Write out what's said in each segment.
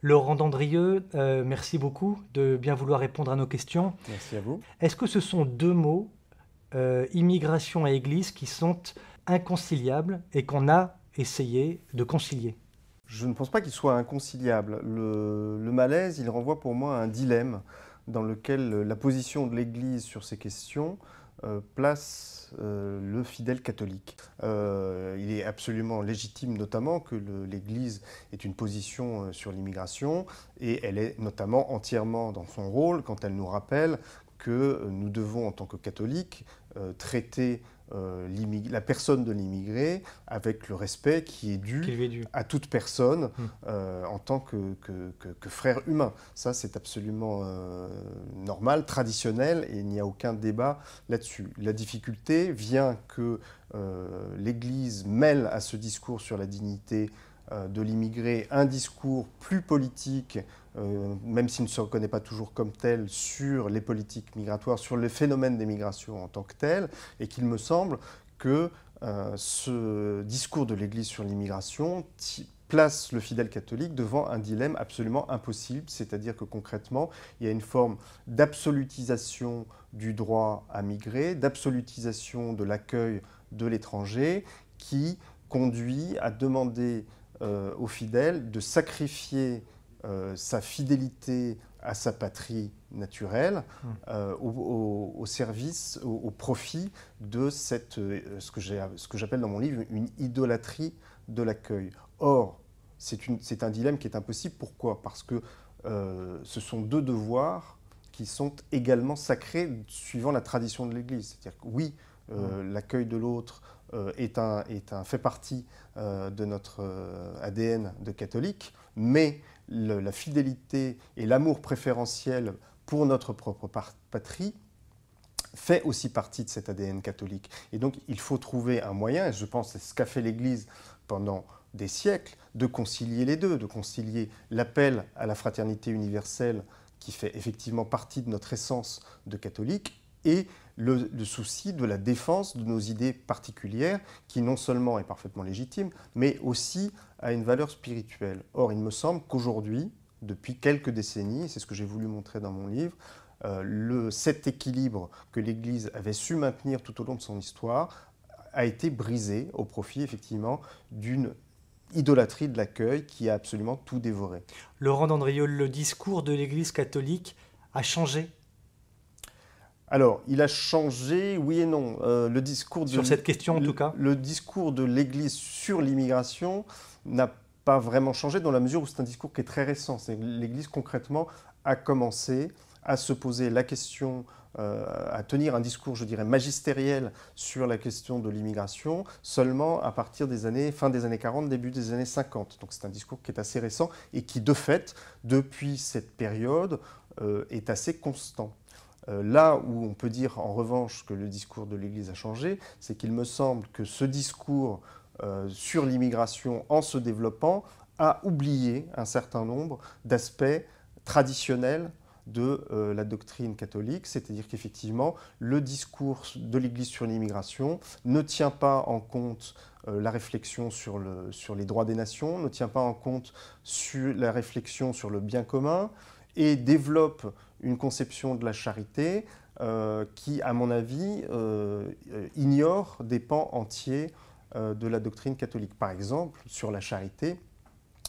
Laurent Dandrieux, merci beaucoup de bien vouloir répondre à nos questions. Merci à vous. Est-ce que ce sont deux mots, immigration et Église, qui sont inconciliables et qu'on a essayé de concilier? Je ne pense pas qu'il soit inconciliable. Le malaise, il renvoie pour moi à un dilemme dans lequel la position de l'Église sur ces questions place le fidèle catholique. Il est absolument légitime notamment que l'Église ait une position sur l'immigration et elle est notamment entièrement dans son rôle quand elle nous rappelle que nous devons en tant que catholiques traiter la personne de l'immigré avec le respect qui est dû Qu'il lui est dû. à toute personne Hmm. en tant que frère humain. Ça, c'est absolument normal, traditionnel, et il n'y a aucun débat là-dessus. La difficulté vient que l'Église mêle à ce discours sur la dignité de l'immigré un discours plus politique, même s'il ne se reconnaît pas toujours comme tel, sur les politiques migratoires, sur le phénomène des migrations en tant que tel, et qu'il me semble que ce discours de l'Église sur l'immigration place le fidèle catholique devant un dilemme absolument impossible, c'est-à-dire que concrètement, il y a une forme d'absolutisation du droit à migrer, d'absolutisation de l'accueil de l'étranger, qui conduit à demander aux fidèles de sacrifier sa fidélité à sa patrie naturelle au service, au profit de ce que j'appelle dans mon livre une idolâtrie de l'accueil. Or, c'est un dilemme qui est impossible. Pourquoi? Parce que ce sont deux devoirs qui sont également sacrés suivant la tradition de l'Église. C'est-à-dire que oui, l'accueil de l'autre fait partie de notre ADN de catholique, mais la fidélité et l'amour préférentiel pour notre propre patrie fait aussi partie de cet ADN catholique. Et donc il faut trouver un moyen, et je pense que c'est ce qu'a fait l'Église pendant des siècles, de concilier les deux, de concilier l'appel à la fraternité universelle qui fait effectivement partie de notre essence de catholique et le souci de la défense de nos idées particulières qui non seulement est parfaitement légitime, mais aussi a une valeur spirituelle. Or, il me semble qu'aujourd'hui, depuis quelques décennies, c'est ce que j'ai voulu montrer dans mon livre, cet équilibre que l'Église avait su maintenir tout au long de son histoire a été brisé au profit effectivement d'une idolâtrie de l'accueil qui a absolument tout dévoré. Laurent Dandrieux, le discours de l'Église catholique a changé Alors, il a changé, oui et non. sur cette question en tout cas. Le discours de l'Église sur l'immigration n'a pas vraiment changé dans la mesure où c'est un discours qui est très récent. L'Église concrètement a commencé à se poser la question, à tenir un discours, je dirais, magistériel sur la question de l'immigration seulement à partir fin des années 40, début des années 50. Donc c'est un discours qui est assez récent et qui, de fait, depuis cette période, est assez constant. Là où on peut dire en revanche que le discours de l'Église a changé, c'est qu'il me semble que ce discours sur l'immigration, en se développant, a oublié un certain nombre d'aspects traditionnels de la doctrine catholique, c'est-à-dire qu'effectivement, le discours de l'Église sur l'immigration ne tient pas en compte la réflexion sur les droits des nations, ne tient pas en compte la réflexion sur le bien commun, et développe une conception de la charité qui, à mon avis, ignore des pans entiers de la doctrine catholique. Par exemple, sur la charité,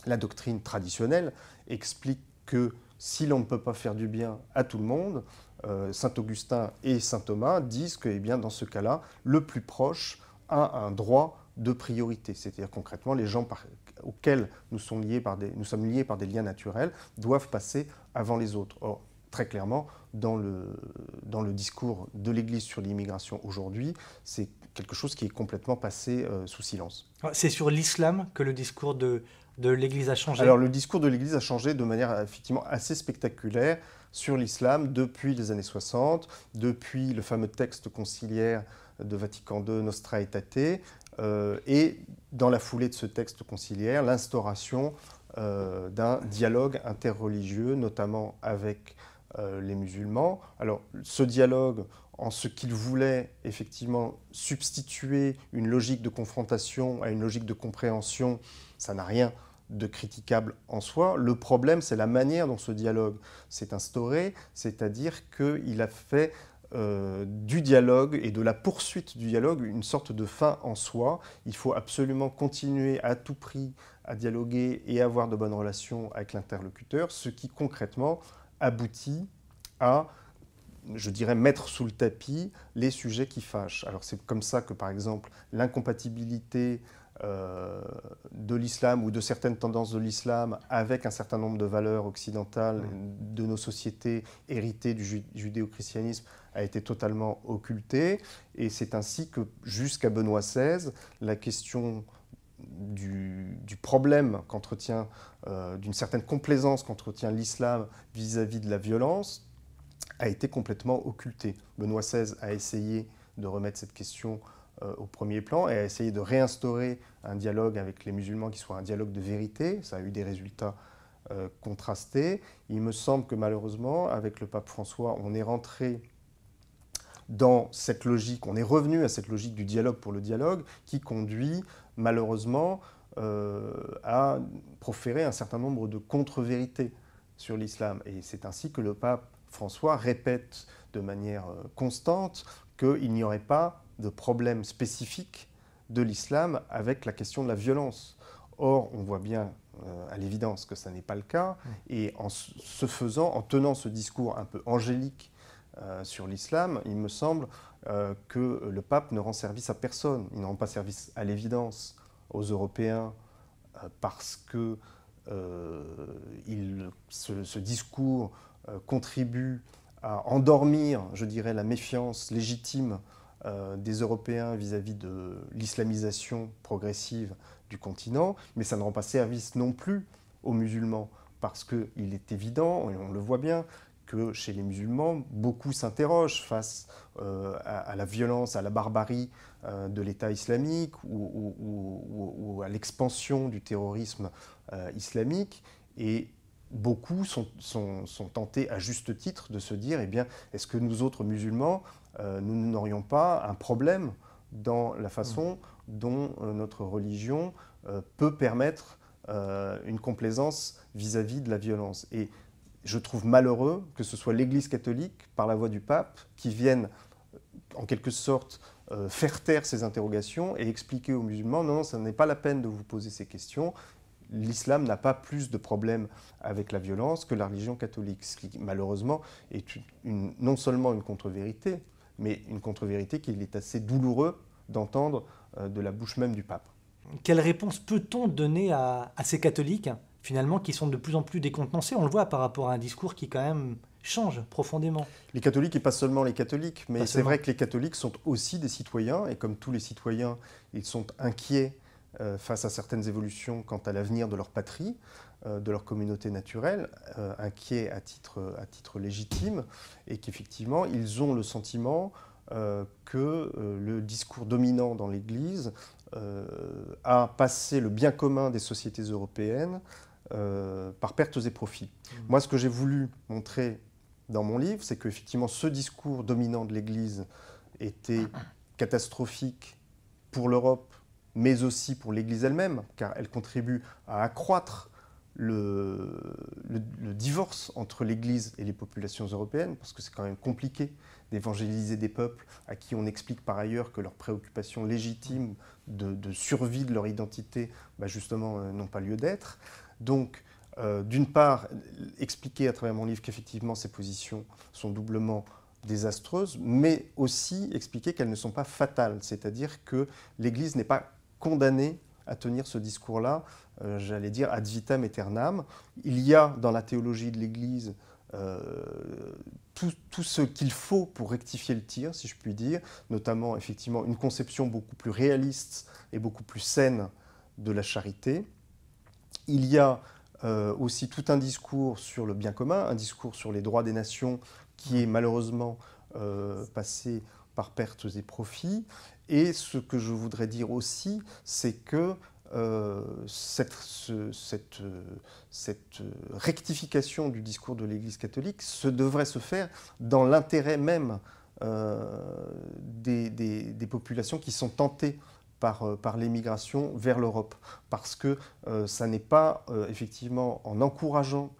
la doctrine traditionnelle explique que si l'on ne peut pas faire du bien à tout le monde, saint Augustin et saint Thomas disent que, eh bien, dans ce cas-là, le plus proche a un droit de priorité. C'est-à-dire concrètement, les gens auxquels nous sommes liés par des liens naturels doivent passer avant les autres. Or, très clairement, dans le discours de l'Église sur l'immigration aujourd'hui, c'est quelque chose qui est complètement passé sous silence. C'est sur l'islam que le discours de l'Église a changé. Alors le discours de l'Église a changé de manière effectivement assez spectaculaire sur l'islam depuis les années 60, depuis le fameux texte conciliaire de Vatican II, Nostra Aetate, et dans la foulée de ce texte conciliaire, l'instauration d'un dialogue interreligieux, notamment avec les musulmans. Alors ce dialogue, en ce qu'il voulait effectivement substituer une logique de confrontation à une logique de compréhension, ça n'a rien de critiquable en soi. Le problème, c'est la manière dont ce dialogue s'est instauré, c'est-à-dire qu'il a fait du dialogue et de la poursuite du dialogue une sorte de fin en soi. Il faut absolument continuer à tout prix à dialoguer et avoir de bonnes relations avec l'interlocuteur, ce qui concrètement aboutit à, je dirais, mettre sous le tapis les sujets qui fâchent. Alors c'est comme ça que, par exemple, l'incompatibilité de l'islam ou de certaines tendances de l'islam avec un certain nombre de valeurs occidentales de nos sociétés héritées du judéo-christianisme a été totalement occultée. Et c'est ainsi que, jusqu'à Benoît XVI, la question du problème qu'entretient, d'une certaine complaisance qu'entretient l'islam vis-à-vis de la violence, a été complètement occultée. Benoît XVI a essayé de remettre cette question au premier plan et a essayé de réinstaurer un dialogue avec les musulmans qui soit un dialogue de vérité. Ça a eu des résultats contrastés. Il me semble que malheureusement, avec le pape François, on est rentré dans cette logique, on est revenu à cette logique du dialogue pour le dialogue qui conduit malheureusement à proférer un certain nombre de contre-vérités sur l'islam. Et c'est ainsi que le pape François répète de manière constante qu'il n'y aurait pas de problème spécifique de l'islam avec la question de la violence. Or, on voit bien à l'évidence que ça n'est pas le cas, et en ce faisant, en tenant ce discours un peu angélique sur l'islam, il me semble que le pape ne rend service à personne. Il ne rend pas service à l'évidence aux Européens parce que ce discours contribue à endormir, je dirais, la méfiance légitime des Européens vis-à-vis de l'islamisation progressive du continent, mais ça ne rend pas service non plus aux musulmans, parce qu'il est évident, et on le voit bien, que chez les musulmans, beaucoup s'interrogent face à la violence, à la barbarie de l'État islamique ou à l'expansion du terrorisme islamique, et beaucoup sont tentés à juste titre de se dire, eh bien, est-ce que nous autres musulmans, nous n'aurions pas un problème dans la façon dont notre religion peut permettre une complaisance vis-à-vis de la violence. Et je trouve malheureux que ce soit l'Église catholique, par la voix du pape, qui vienne en quelque sorte faire taire ces interrogations et expliquer aux musulmans, non, ça n'est pas la peine de vous poser ces questions. L'islam n'a pas plus de problèmes avec la violence que la religion catholique, ce qui malheureusement est non seulement une contre-vérité, mais une contre-vérité qu'il est assez douloureux d'entendre de la bouche même du pape. Quelle réponse peut-on donner à ces catholiques, finalement, qui sont de plus en plus décontenancés? On le voit par rapport à un discours qui, quand même, change profondément. Les catholiques, et pas seulement les catholiques, mais c'est vrai que les catholiques sont aussi des citoyens, et comme tous les citoyens, ils sont inquiets face à certaines évolutions quant à l'avenir de leur patrie, de leur communauté naturelle, inquiets à titre légitime, et qu'effectivement, ils ont le sentiment que le discours dominant dans l'Église a passé le bien commun des sociétés européennes par pertes et profits. Moi, ce que j'ai voulu montrer dans mon livre, c'est qu'effectivement, ce discours dominant de l'Église était catastrophique pour l'Europe, mais aussi pour l'Église elle-même, car elle contribue à accroître le divorce entre l'Église et les populations européennes, parce que c'est quand même compliqué d'évangéliser des peuples à qui on explique par ailleurs que leurs préoccupations légitimes de survie de leur identité, justement, n'ont pas lieu d'être. Donc, d'une part, expliquer à travers mon livre qu'effectivement ces positions sont doublement désastreuses, mais aussi expliquer qu'elles ne sont pas fatales, c'est-à-dire que l'Église n'est pas condamnée à tenir ce discours-là, j'allais dire ad vitam aeternam. Il y a dans la théologie de l'Église tout ce qu'il faut pour rectifier le tir, si je puis dire, notamment effectivement une conception beaucoup plus réaliste et beaucoup plus saine de la charité. Il y a aussi tout un discours sur le bien commun, un discours sur les droits des nations qui est malheureusement passé par pertes et profits. Et ce que je voudrais dire aussi, c'est que cette rectification du discours de l'Église catholique devrait se faire dans l'intérêt même des populations qui sont tentées par l'émigration vers l'Europe. Parce que ça n'est pas effectivement en encourageant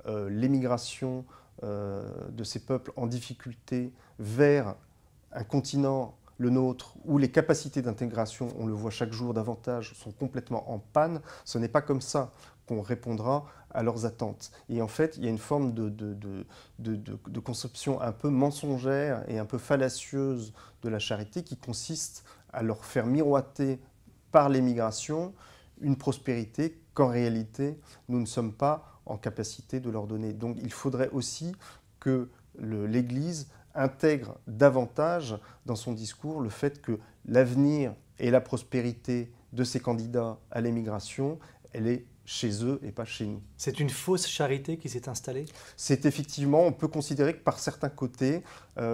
l'émigration de ces peuples en difficulté vers un continent, le nôtre, où les capacités d'intégration, on le voit chaque jour davantage, sont complètement en panne. Ce n'est pas comme ça qu'on répondra à leurs attentes. Et en fait, il y a une forme de conception un peu mensongère et un peu fallacieuse de la charité qui consiste à leur faire miroiter par l'émigration une prospérité qu'en réalité, nous ne sommes pas en capacité de leur donner. Donc il faudrait aussi que l'Église intègre davantage dans son discours le fait que l'avenir et la prospérité de ces candidats à l'émigration, elle est chez eux et pas chez nous. C'est une fausse charité qui s'est installée? C'est effectivement, on peut considérer que par certains côtés,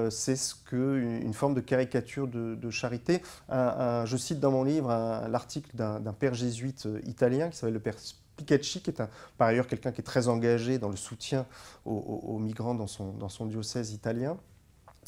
c'est une forme de caricature de charité. Je cite dans mon livre l'article d'un père jésuite italien qui s'appelle le père Spicacci, qui est par ailleurs quelqu'un qui est très engagé dans le soutien aux migrants dans son diocèse italien,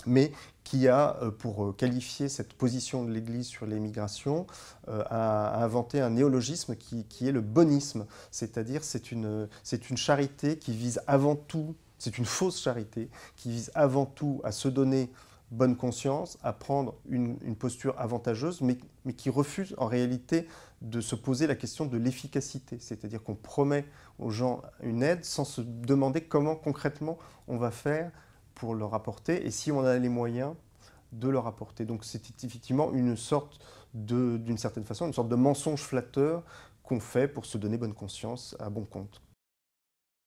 mais qui a, pour qualifier cette position de l'Église sur l'immigration, a inventé un néologisme qui est le bonisme, c'est-à-dire c'est une charité qui vise avant tout, c'est une fausse charité, qui vise avant tout à se donner bonne conscience, à prendre une posture avantageuse, mais qui refuse en réalité de se poser la question de l'efficacité, c'est-à-dire qu'on promet aux gens une aide sans se demander comment concrètement on va faire pour leur apporter, et si on a les moyens de leur apporter. Donc c'est effectivement une sorte d'une certaine façon, une sorte de mensonge flatteur qu'on fait pour se donner bonne conscience à bon compte.